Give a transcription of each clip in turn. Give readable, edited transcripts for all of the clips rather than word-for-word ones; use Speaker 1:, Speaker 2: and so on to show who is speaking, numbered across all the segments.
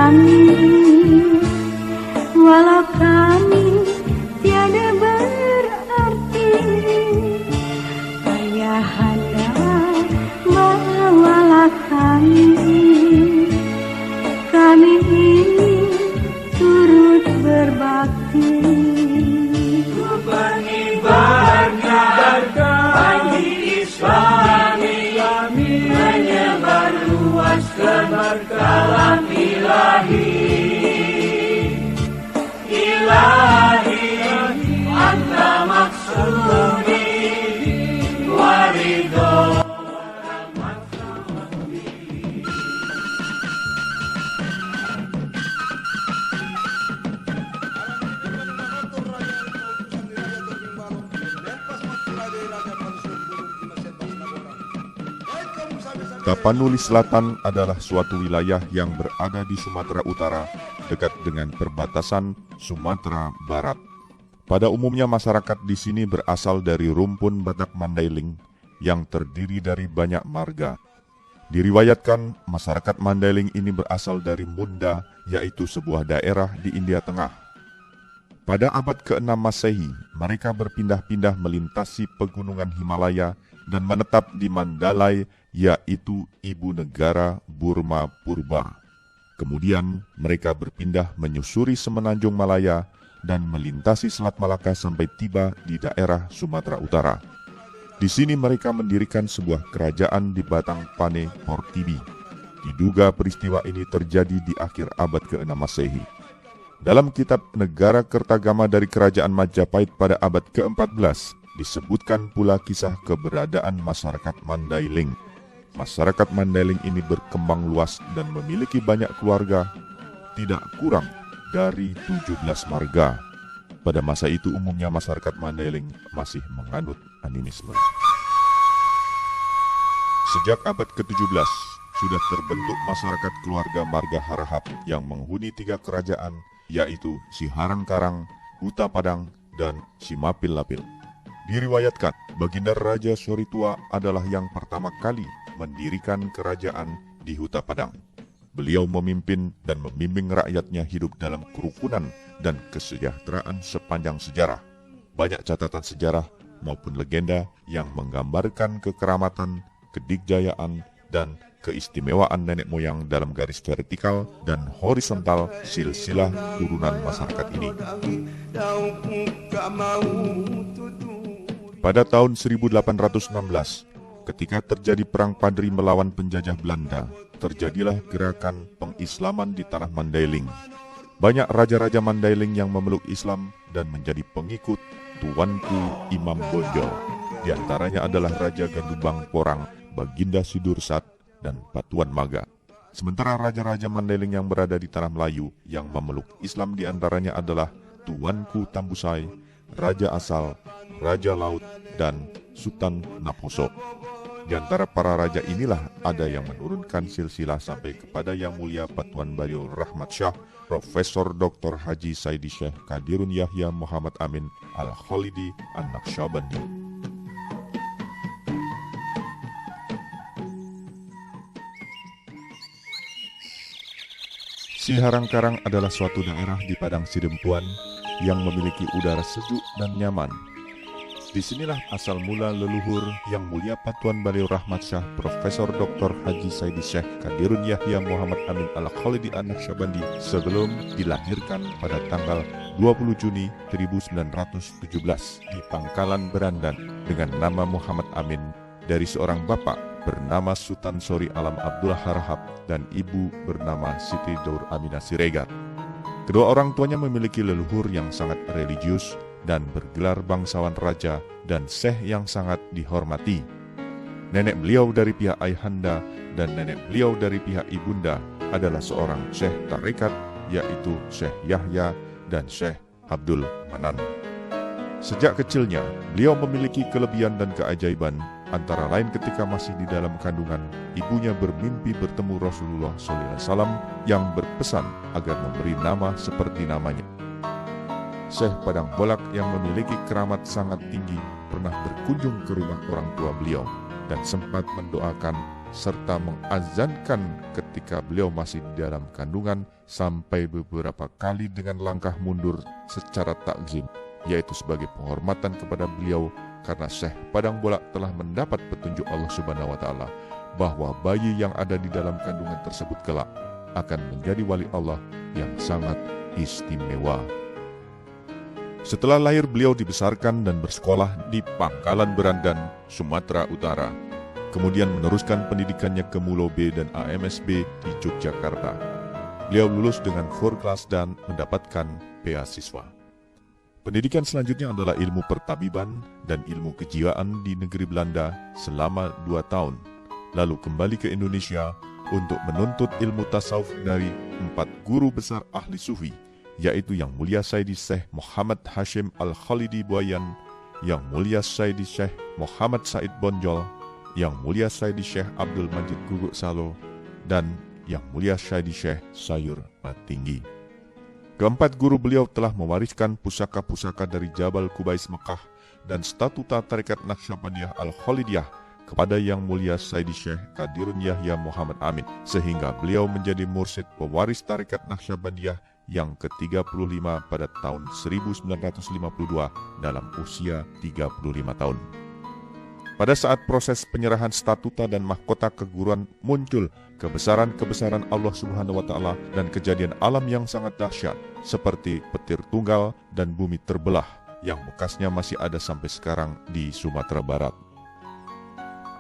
Speaker 1: kami, walau kami tiada berarti. Ayahanda, bawalah kami ini turut berbakti.
Speaker 2: Mengibarnya bagi Islami, menyebar luas keberkahan ilahi. Ilahi, anta maksudi, waridho.
Speaker 3: Tapanuli Selatan adalah suatu wilayah yang berada di Sumatera Utara, dekat dengan perbatasan Sumatera Barat. Pada umumnya masyarakat di sini berasal dari rumpun Batak Mandailing yang terdiri dari banyak marga. Diriwayatkan masyarakat Mandailing ini berasal dari Munda, yaitu sebuah daerah di India Tengah. Pada abad ke-6 Masehi, mereka berpindah-pindah melintasi pegunungan Himalaya dan menetap di Mandalay, yaitu ibu negara Burma Purba. Kemudian mereka berpindah menyusuri semenanjung Malaya dan melintasi Selat Malaka sampai tiba di daerah Sumatera Utara. Di sini mereka mendirikan sebuah kerajaan di Batang Pane Portibi. Diduga peristiwa ini terjadi di akhir abad ke-6 Masehi. Dalam kitab Negara Kertagama dari Kerajaan Majapahit pada abad ke-14, disebutkan pula kisah keberadaan masyarakat Mandailing. Masyarakat Mandailing ini berkembang luas dan memiliki banyak keluarga, tidak kurang dari 17 marga. Pada masa itu umumnya masyarakat Mandailing masih menganut animisme. Sejak abad ke-17, sudah terbentuk masyarakat keluarga marga Harahap yang menghuni 3 kerajaan, yaitu Siharang Karang, Huta Padang, dan Simapil Lapil. Diriwayatkan, Baginda Raja Soritua adalah yang pertama kali mendirikan kerajaan di Huta Padang. Beliau memimpin dan membimbing rakyatnya hidup dalam kerukunan dan kesejahteraan sepanjang sejarah. Banyak catatan sejarah maupun legenda yang menggambarkan kekeramatan, kedikjayaan, dan keistimewaan nenek moyang dalam garis vertikal dan horizontal silsilah turunan masyarakat ini. Pada tahun 1816, ketika terjadi Perang Padri melawan penjajah Belanda, terjadilah gerakan pengislaman di tanah Mandailing. Banyak raja-raja Mandailing yang memeluk Islam dan menjadi pengikut Tuanku Imam Bonjol. Di antaranya adalah Raja Gandubang Porang, Baginda Sidursat, dan Patuan Maga. Sementara raja-raja Mandailing yang berada di tanah Melayu yang memeluk Islam di antaranya adalah Tuanku Tambusai, Raja Asal, Raja Laut, dan Sultan Naposo. Di antara para raja inilah ada yang menurunkan silsilah sampai kepada Yang Mulia Patuan Baliur Rahmat Shah, Profesor Dr. Haji Saidi Syekh Qadirun Yahya Muhammad Amin Al-Khalidi An-Naqsyabandi. Siharang Karang adalah suatu daerah di Padang Sidempuan yang memiliki udara sejuk dan nyaman. Disinilah asal mula leluhur Yang Mulia Patuan Baliur Rahmat Shah, Profesor Dr. Haji Saidi Syekh Qadirun Yahya Muhammad Amin Al-Khalidi An-Naqsyabandi sebelum dilahirkan pada tanggal 20 Juni 1917 di Pangkalan Berandan dengan nama Muhammad Amin dari seorang bapak bernama Sultan Sori Alam Abdullah Harahap dan ibu bernama Siti Daur Aminah Siregar. Kedua orang tuanya memiliki leluhur yang sangat religius dan bergelar bangsawan raja dan syekh yang sangat dihormati. Nenek beliau dari pihak ayahanda dan nenek beliau dari pihak ibunda adalah seorang syekh tarekat, yaitu Syekh Yahya dan Syekh Abdul Manan. Sejak kecilnya, beliau memiliki kelebihan dan keajaiban, antara lain ketika masih di dalam kandungan, ibunya bermimpi bertemu Rasulullah SAW yang berpesan agar memberi nama seperti namanya. Syekh Padang Bolak yang memiliki keramat sangat tinggi pernah berkunjung ke rumah orang tua beliau dan sempat mendoakan serta mengazankan ketika beliau masih di dalam kandungan sampai beberapa kali dengan langkah mundur secara takzim, yaitu sebagai penghormatan kepada beliau karena Syekh Padang Bolak telah mendapat petunjuk Allah Subhanahu wa Ta'ala bahwa bayi yang ada di dalam kandungan tersebut kelak akan menjadi wali Allah yang sangat istimewa. Setelah lahir, beliau dibesarkan dan bersekolah di Pangkalan Berandan, Sumatera Utara. Kemudian meneruskan pendidikannya ke Mulo B dan AMSB di Yogyakarta. Beliau lulus dengan 4 kelas dan mendapatkan beasiswa. Pendidikan selanjutnya adalah ilmu pertabiban dan ilmu kejiwaan di negeri Belanda selama 2 tahun. Lalu kembali ke Indonesia untuk menuntut ilmu tasawuf dari 4 guru besar ahli sufi, yaitu Yang Mulia Sayyidi Syekh Muhammad Hashim Al-Khalidi Buayan, Yang Mulia Sayyidi Syekh Muhammad Said Bonjol, Yang Mulia Sayyidi Syekh Abdul Majid Guguk Salo, dan Yang Mulia Sayyidi Syekh Sayur Matinggi. Keempat guru beliau telah mewariskan pusaka-pusaka dari Jabal Kubais Mekah dan statuta Tarekat Naqsyabandiyah Al-Khalidiyah kepada Yang Mulia Sayyidi Syekh Qadirun Yahya Muhammad Amin, sehingga beliau menjadi mursyid pewaris Tarekat Naqsyabandiyah yang ke-35 pada tahun 1952 dalam usia 35 tahun. Pada saat proses penyerahan statuta dan mahkota keguruan muncul kebesaran-kebesaran Allah Subhanahu wa Ta'ala dan kejadian alam yang sangat dahsyat seperti petir tunggal dan bumi terbelah yang bekasnya masih ada sampai sekarang di Sumatera Barat.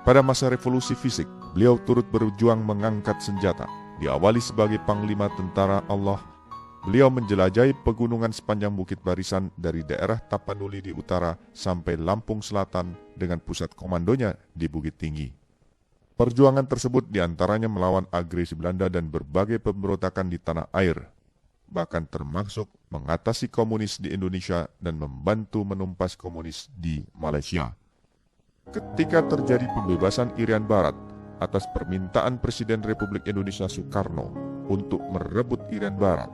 Speaker 3: Pada masa revolusi fisik, beliau turut berjuang mengangkat senjata. Diawali sebagai Panglima Tentara Allah, beliau menjelajahi pegunungan sepanjang Bukit Barisan dari daerah Tapanuli di utara sampai Lampung Selatan dengan pusat komandonya di Bukit Tinggi. Perjuangan tersebut diantaranya melawan agresi Belanda dan berbagai pemberontakan di tanah air, bahkan termasuk mengatasi komunis di Indonesia dan membantu menumpas komunis di Malaysia. Ketika terjadi pembebasan Irian Barat atas permintaan Presiden Republik Indonesia Soekarno untuk merebut Irian Barat,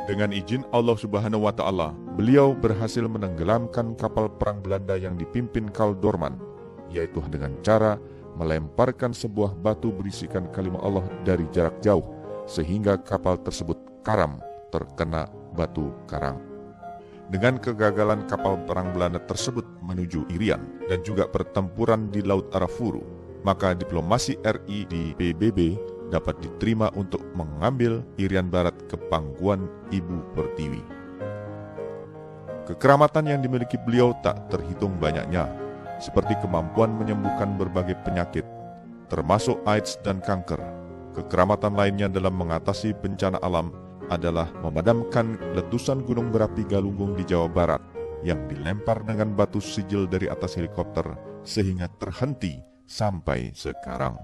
Speaker 3: dengan izin Allah Subhanahu wa Ta'ala, beliau berhasil menenggelamkan kapal perang Belanda yang dipimpin Karl Doorman, yaitu dengan cara melemparkan sebuah batu berisikan kalimat Allah dari jarak jauh, sehingga kapal tersebut karam terkena batu karang. Dengan kegagalan kapal perang Belanda tersebut menuju Irian dan juga pertempuran di Laut Arafuru, maka diplomasi RI di PBB dapat diterima untuk mengambil Irian Barat ke pangkuan Ibu Pertiwi. Kekeramatan yang dimiliki beliau tak terhitung banyaknya, seperti kemampuan menyembuhkan berbagai penyakit, termasuk AIDS dan kanker. Kekeramatan lainnya dalam mengatasi bencana alam adalah memadamkan letusan gunung berapi Galunggung di Jawa Barat yang dilempar dengan batu sijil dari atas helikopter sehingga terhenti sampai sekarang.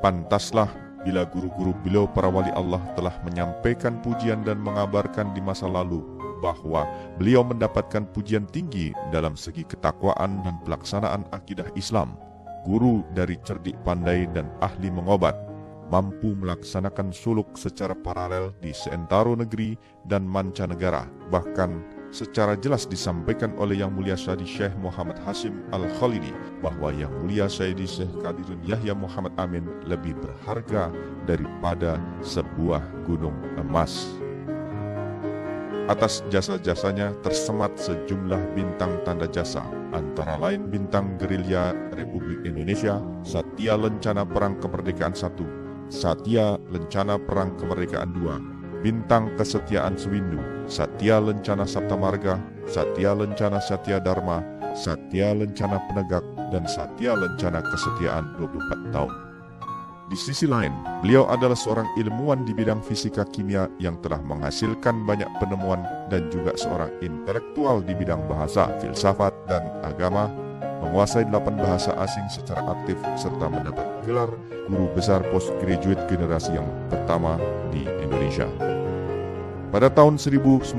Speaker 3: Pantaslah bila guru-guru beliau para wali Allah telah menyampaikan pujian dan mengabarkan di masa lalu bahwa beliau mendapatkan pujian tinggi dalam segi ketakwaan dan pelaksanaan akidah Islam, guru dari cerdik pandai dan ahli mengobat, mampu melaksanakan suluk secara paralel di seantero negeri dan mancanegara. Bahkan secara jelas disampaikan oleh Yang Mulia Sayyidi Syekh Muhammad Hashim Al-Khalidi bahwa Yang Mulia Sayyidi Syekh Qadirun Yahya Muhammad Amin lebih berharga daripada sebuah gunung emas. Atas jasa-jasanya tersemat sejumlah bintang tanda jasa, antara lain Bintang Gerilya Republik Indonesia, Satya Lencana Perang Kemerdekaan I, Satya Lencana Perang Kemerdekaan II, Bintang Kesetiaan Sewindu, Satya Lencana Sabta Marga, Satya Lencana Satya Dharma, Satya Lencana Penegak, dan Satya Lencana Kesetiaan 24 tahun. Di sisi lain, beliau adalah seorang ilmuwan di bidang fisika kimia yang telah menghasilkan banyak penemuan dan juga seorang intelektual di bidang bahasa, filsafat, dan agama, menguasai 8 bahasa asing secara aktif serta mendapat gelar guru besar postgraduate generasi yang pertama di Indonesia. Pada tahun 1962,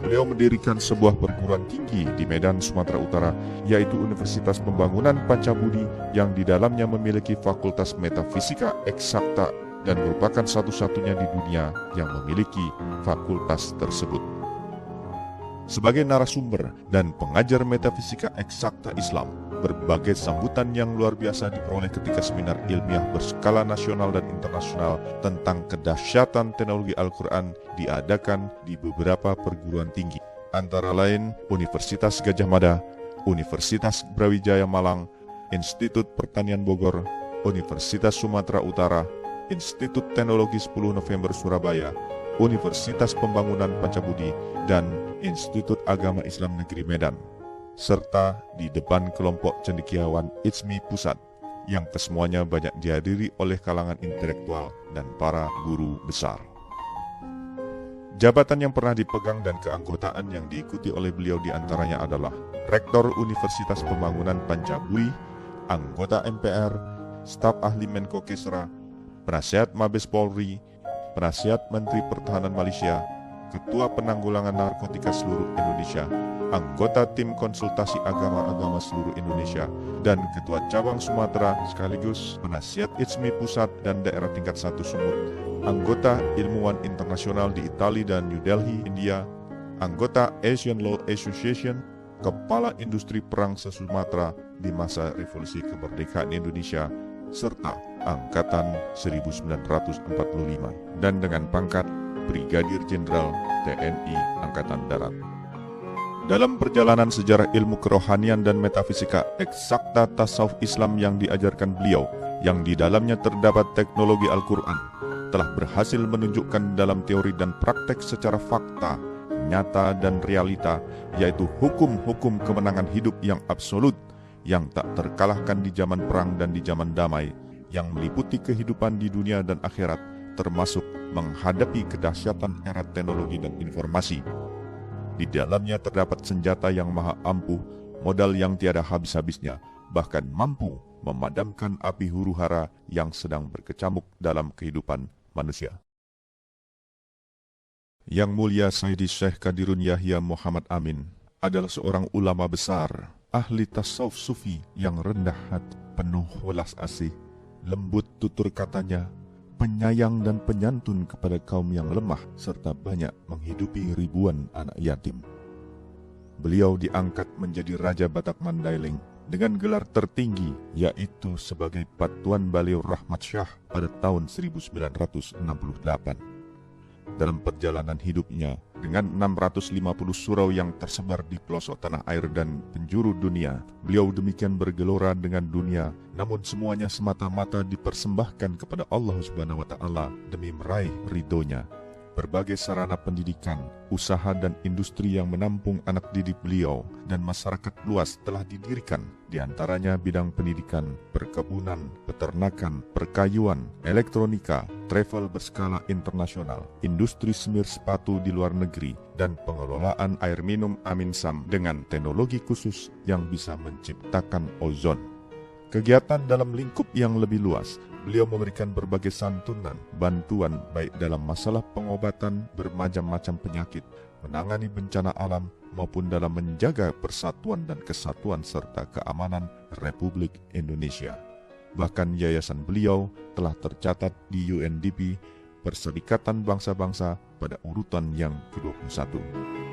Speaker 3: beliau mendirikan sebuah perguruan tinggi di Medan, Sumatera Utara, yaitu Universitas Pembangunan Pancabudi yang di dalamnya memiliki fakultas metafisika eksakta dan merupakan satu-satunya di dunia yang memiliki fakultas tersebut. Sebagai narasumber dan pengajar metafisika eksakta Islam, berbagai sambutan yang luar biasa diperoleh ketika seminar ilmiah berskala nasional dan internasional tentang kedahsyatan teknologi Al-Quran diadakan di beberapa perguruan tinggi, antara lain Universitas Gadjah Mada, Universitas Brawijaya Malang, Institut Pertanian Bogor, Universitas Sumatera Utara, Institut Teknologi 10 November Surabaya, Universitas Pembangunan Pancabudi, dan Institut Agama Islam Negeri Medan, serta di depan kelompok cendekiawan ITSMI Pusat, yang kesemuanya banyak dihadiri oleh kalangan intelektual dan para guru besar. Jabatan yang pernah dipegang dan keanggotaan yang diikuti oleh beliau diantaranya adalah Rektor Universitas Pembangunan Pancaburi, anggota MPR, staf ahli Menko Kesra, penasihat Mabes Polri, penasihat Menteri Pertahanan Malaysia, Ketua Penanggulangan Narkotika seluruh Indonesia, anggota tim konsultasi agama-agama seluruh Indonesia, dan Ketua Cabang Sumatera sekaligus penasihat ITSMI Pusat dan Daerah Tingkat 1 Sumut, anggota Ilmuwan Internasional di Italia dan New Delhi, India, anggota Asian Law Association, Kepala Industri Perang se-Sumatera di masa Revolusi Kemerdekaan Indonesia, serta Angkatan 1945, dan dengan pangkat Brigadir Jenderal TNI Angkatan Darat. Dalam perjalanan sejarah ilmu kerohanian dan metafisika eksakta tasawuf Islam yang diajarkan beliau, yang di dalamnya terdapat teknologi Al-Quran, telah berhasil menunjukkan dalam teori dan praktek secara fakta, nyata dan realita, yaitu hukum-hukum kemenangan hidup yang absolut, yang tak terkalahkan di zaman perang dan di zaman damai, yang meliputi kehidupan di dunia dan akhirat, termasuk menghadapi kedahsyatan era teknologi dan informasi. Di dalamnya terdapat senjata yang maha ampuh, modal yang tiada habis-habisnya, bahkan mampu memadamkan api huru-hara yang sedang berkecamuk dalam kehidupan manusia. Yang mulia Sayyidi Syekh Qadirun Yahya Muhammad Amin adalah seorang ulama besar, ahli tasawuf sufi yang rendah hati, penuh welas asih, lembut tutur katanya, penyayang dan penyantun kepada kaum yang lemah, serta banyak menghidupi ribuan anak yatim. Beliau diangkat menjadi Raja Batak Mandailing dengan gelar tertinggi, yaitu sebagai Patuan Baliur Rahmat Syah pada tahun 1968. Dalam perjalanan hidupnya, dengan 650 surau yang tersebar di pelosok tanah air dan penjuru dunia, beliau demikian bergelora dengan dunia, namun semuanya semata-mata dipersembahkan kepada Allah Subhanahu wa Ta'ala demi meraih ridhonya. Berbagai sarana pendidikan, usaha dan industri yang menampung anak didik beliau dan masyarakat luas telah didirikan, diantaranya bidang pendidikan, perkebunan, peternakan, perkayuan, elektronika, travel berskala internasional, industri semir sepatu di luar negeri, dan pengelolaan air minum Amin Sam dengan teknologi khusus yang bisa menciptakan ozon. Kegiatan dalam lingkup yang lebih luas, beliau memberikan berbagai santunan, bantuan baik dalam masalah pengobatan bermacam-macam penyakit, menangani bencana alam, maupun dalam menjaga persatuan dan kesatuan serta keamanan Republik Indonesia. Bahkan yayasan beliau telah tercatat di UNDP, Perserikatan Bangsa-Bangsa, pada urutan yang ke-21.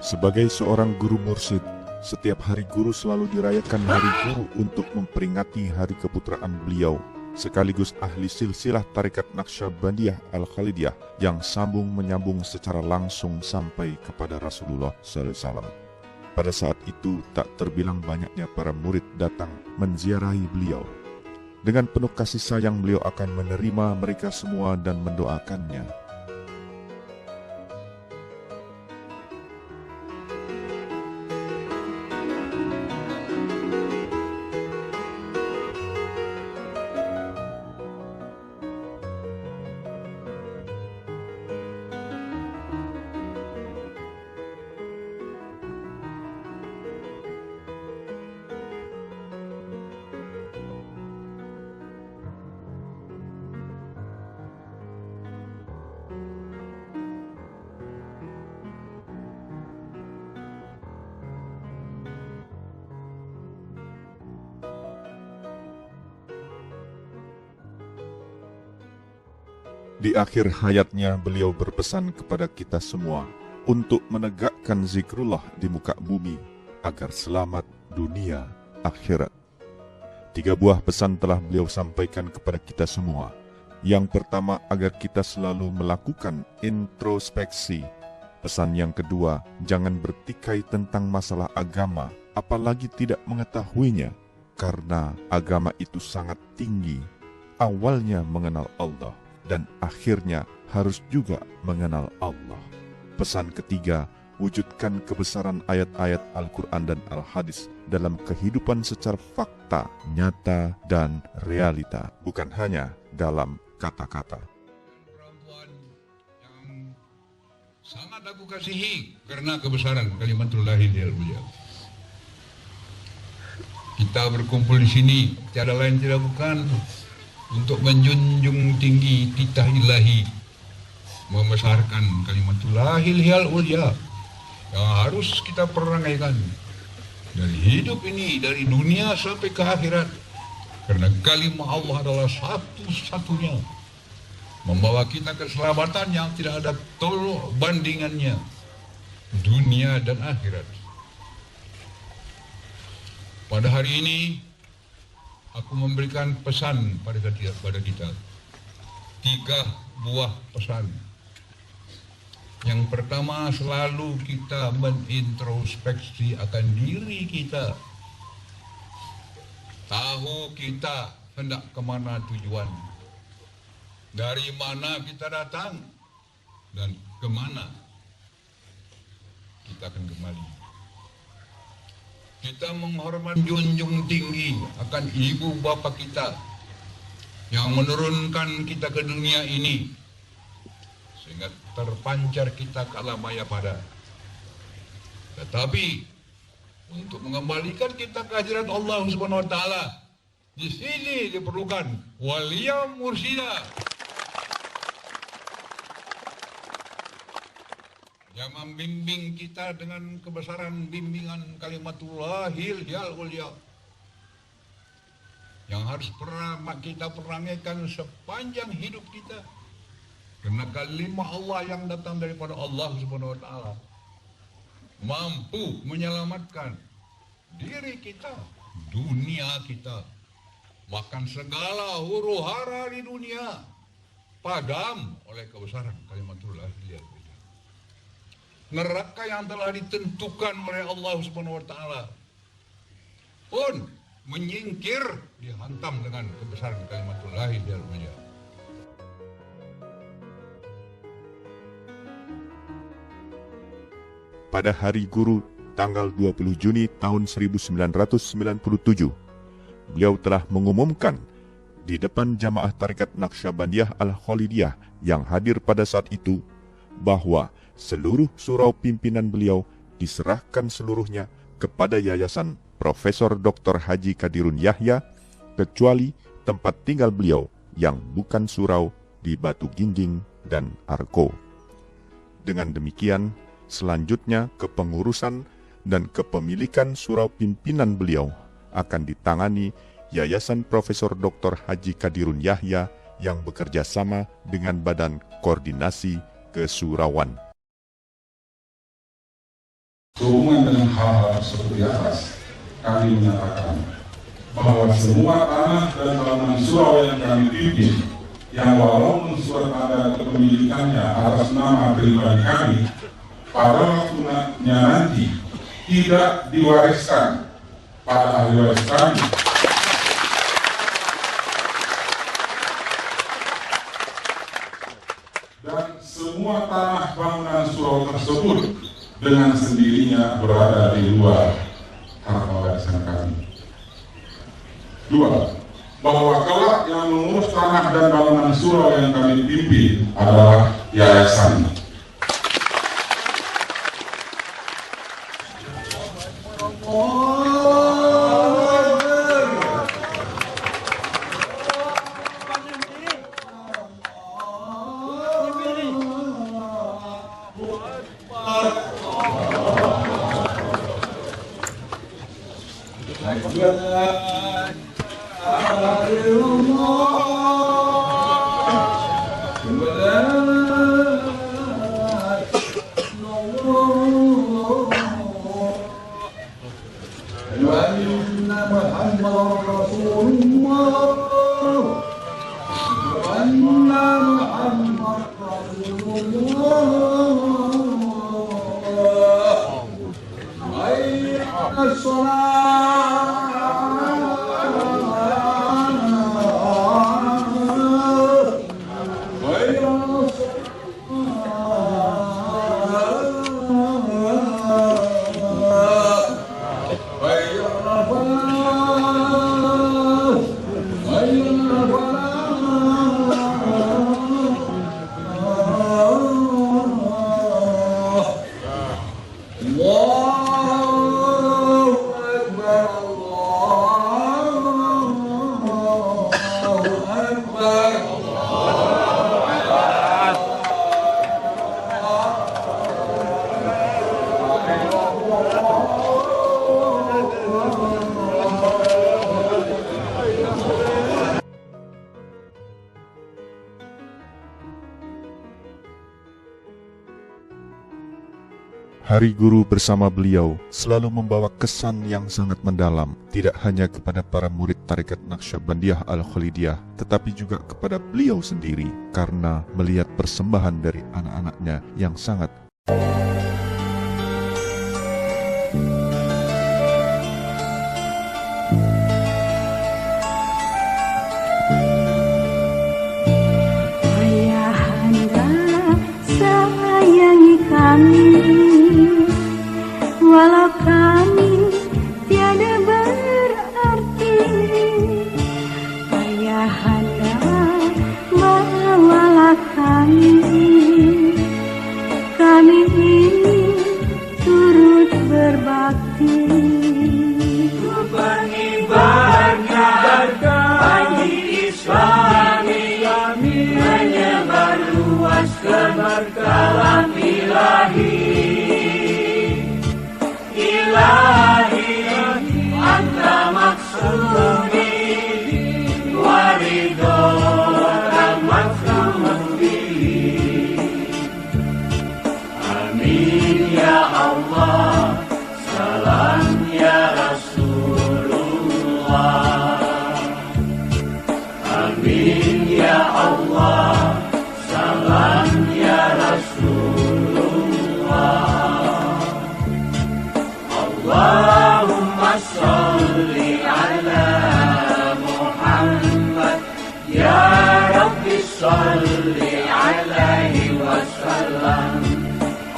Speaker 3: Sebagai seorang guru mursyid, setiap hari guru selalu dirayakan hari guru untuk memperingati hari keputraan beliau, sekaligus ahli silsilah tarekat Naqsyabandiyah Al-Khalidiyah yang sambung menyambung secara langsung sampai kepada Rasulullah SAW. Pada saat itu tak terbilang banyaknya para murid datang menziarahi beliau. Dengan penuh kasih sayang beliau akan menerima mereka semua dan mendoakannya. Di akhir hayatnya beliau berpesan kepada kita semua untuk menegakkan zikrullah di muka bumi agar selamat dunia akhirat. 3 buah pesan telah beliau sampaikan kepada kita semua. Yang pertama, agar kita selalu melakukan introspeksi. Pesan yang kedua, jangan bertikai tentang masalah agama, apalagi tidak mengetahuinya, karena agama itu sangat tinggi. Awalnya mengenal Allah, dan akhirnya harus juga mengenal Allah. Pesan ketiga, wujudkan kebesaran ayat-ayat Al-Quran dan Al-Hadis dalam kehidupan secara fakta, nyata, dan realita, bukan hanya dalam kata-kata.
Speaker 4: Perempuan yang sangat aku kasihi karena kebesaran kalimatullahil mulia. Kita berkumpul di sini tiada lain tidak bukan untuk menjunjung tinggi titah ilahi, membesarkan kalimatullahil mulia yang harus kita perangaikan dari hidup ini, dari dunia sampai ke akhirat. Karena kalimat Allah adalah satu-satunya membawa kita keselamatan yang tidak ada tolak bandingannya, dunia dan akhirat. Pada hari ini aku memberikan pesan pada kita 3 buah pesan. Yang pertama, selalu kita menintrospeksi akan diri kita. Tahu kita hendak kemana tujuan, dari mana kita datang, dan kemana kita akan kembali. Kita menghormati, junjung tinggi akan ibu bapa kita yang menurunkan kita ke dunia ini, sehingga terpancar kita ke alam maya pada. Tetapi untuk mengembalikan kita ke hadirat Allah Subhanahu wa taala, di sini diperlukan waliya mursyidah yang membimbing kita dengan kebesaran bimbingan kalimatullahil mulia, yang harus kita perangaikan sepanjang hidup kita. Karena kalimat Allah yang datang daripada Allah Subhanahu wa taala mampu menyelamatkan diri kita, dunia kita, bahkan segala huru hara di dunia padam oleh kebesaran kalimatullahil mulia. Neraka yang telah ditentukan oleh Allah Subhanahu wa taala pun menyingkir, dihantam dengan kebesaran kalimatullahil mulia.
Speaker 3: Pada Hari Guru tanggal 20 Juni tahun 1997, beliau telah mengumumkan di depan jamaah Tarekat Naqsyabandiyah Al-Khalidiyah yang hadir pada saat itu bahwa seluruh surau pimpinan beliau diserahkan seluruhnya kepada Yayasan Profesor Dr. Haji Qadirun Yahya, kecuali tempat tinggal beliau yang bukan surau di Batu Ginjing dan Arko. Dengan demikian, selanjutnya kepengurusan dan kepemilikan surau pimpinan beliau akan ditangani Yayasan Profesor Dr. Haji Qadirun Yahya yang bekerja sama dengan Badan Koordinasi Kesurauan.
Speaker 5: Sehubungan dengan hal-hal seperti atas, kami menyatakan bahwa semua tanah dan bangunan surau yang kami pimpin, yang walaupun surat tanda kepemilikannya atas nama pribadi kami, pada waktunya nanti tidak diwariskan pada ahli waris kami, dan semua tanah bangunan surau tersebut dengan sendirinya berada di luar harta warisan kami. 2. Bahwa kelak yang mengurus tanah dan bangunan surau yang kami pimpin adalah yayasan.
Speaker 3: Hari Guru bersama beliau selalu membawa kesan yang sangat mendalam, tidak hanya kepada para murid Tarekat Naqsyabandiyah Al-Khalidiyah, tetapi juga kepada beliau sendiri, karena melihat persembahan dari anak-anaknya yang sangat
Speaker 1: Ayahanda sayangi kami, walau kami tiada berarti. Ayahanda bawalah kami ingin turut berbakti.
Speaker 2: Berkibarnya bagi Islami, menyebar luas keberkalan ilahi. Ilahi, anta maksudi, waridho rahmatullah. Amin ya Allah, salam ya Rasulullah. Amin ya Allah, salam ya Rasulullah. Allahumma salli ala Muhammad, ya Rabbi salli alaihi wasallam.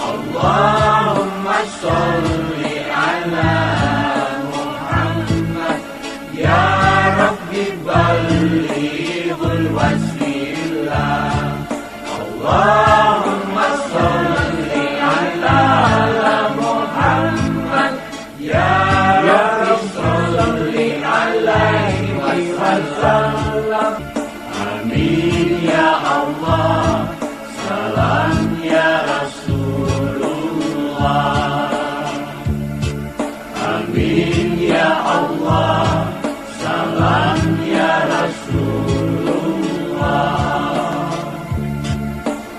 Speaker 2: Allahumma salli ala Muhammad, ya Rabbi ballighul wasilah. Allahumma salli ala Muhammad, ya Rabbi salli alaihi wasallam. Amin ya Allah, salam ya Rasulullah. Amin ya Allah, salam ya Rasulullah.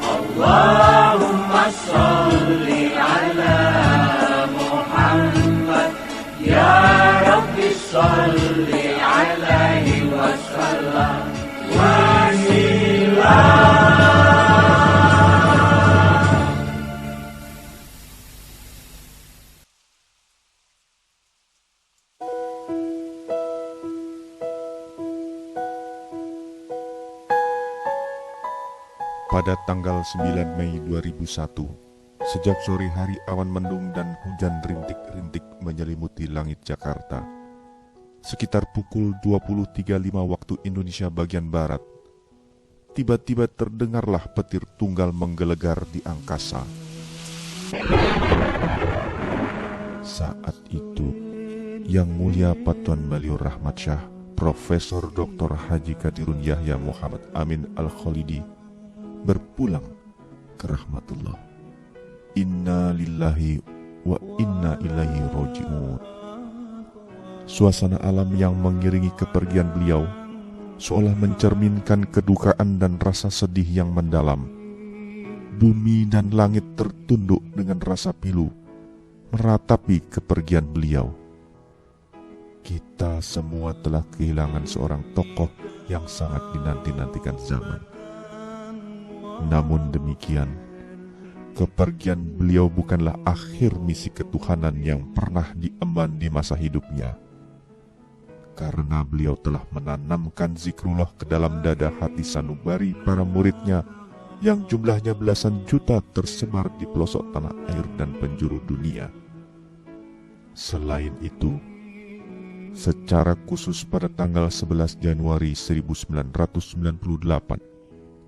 Speaker 2: Allahumma salli ala Muhammad, ya Rabbi salli alaihi wasallam.
Speaker 3: Pada tanggal 9 Mei 2001, sejak sore hari awan mendung dan hujan rintik-rintik menyelimuti langit Jakarta. Sekitar pukul 20.35 waktu Indonesia bagian Barat, tiba-tiba terdengarlah petir tunggal menggelegar di angkasa. Saat itu, Yang Mulia Patuan Beliau Rahmat Syah, Profesor Dr. Haji Qadirun Yahya Muhammad Amin Al-Khalidi berpulang ke rahmatullah. Inna lillahi wa inna ilaihi roji'un. Suasana alam yang mengiringi kepergian beliau seolah mencerminkan kedukaan dan rasa sedih yang mendalam. Bumi dan langit tertunduk dengan rasa pilu, meratapi kepergian beliau. Kita semua telah kehilangan seorang tokoh yang sangat dinanti-nantikan zaman. Namun demikian, kepergian beliau bukanlah akhir misi ketuhanan yang pernah diemban di masa hidupnya. Karena beliau telah menanamkan zikrullah ke dalam dada hati sanubari para muridnya yang jumlahnya belasan juta tersebar di pelosok tanah air dan penjuru dunia. Selain itu, secara khusus pada tanggal 11 Januari 1998,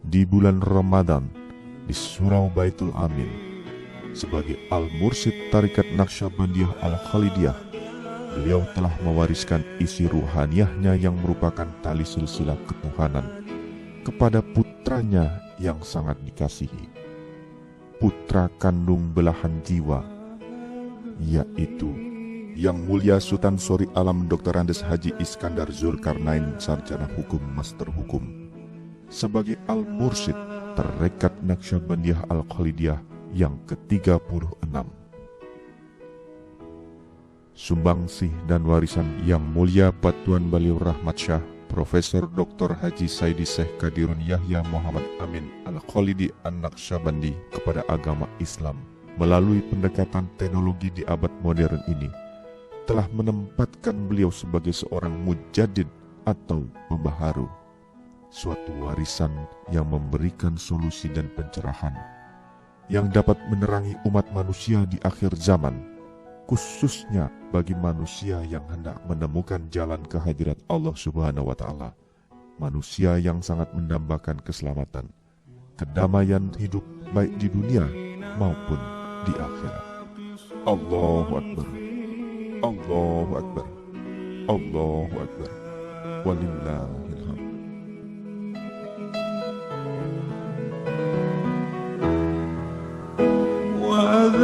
Speaker 3: di bulan Ramadan, di Surau Baitul Amin, sebagai Al-Mursyid Tarikat Naqsyabandiyah Al-Khalidiyah, beliau telah mewariskan isi ruhaniyahnya yang merupakan tali silsilah ketuhanan kepada putranya yang sangat dikasihi, putra kandung belahan jiwa, yaitu Yang Mulia Sultan Sori Alam Dr. Andes Haji Iskandar Zulkarnain, Sarjana Hukum Master Hukum, sebagai Al-Mursyid Tarekat Naqsyabandiyah Al-Khalidiyah yang ke-36. Sumbangsih dan warisan Yang Mulia Patuan Beliau Rahmat Syah Profesor Dr. Haji Saidi Syekh Kadirun Yahya Muhammad Amin Al-Khalidi An-Naqsyabandi kepada agama Islam melalui pendekatan teknologi di abad modern ini telah menempatkan beliau sebagai seorang mujaddid atau pembaharu, suatu warisan yang memberikan solusi dan pencerahan yang dapat menerangi umat manusia di akhir zaman, khususnya bagi manusia yang hendak menemukan jalan ke hadirat Allah Subhanahu wa Ta'ala, manusia yang sangat mendambakan keselamatan, kedamaian hidup baik di dunia maupun di akhirat. Allahu Akbar, Allahu Akbar, Allahu Akbar, walillahil hamd.
Speaker 6: Wow.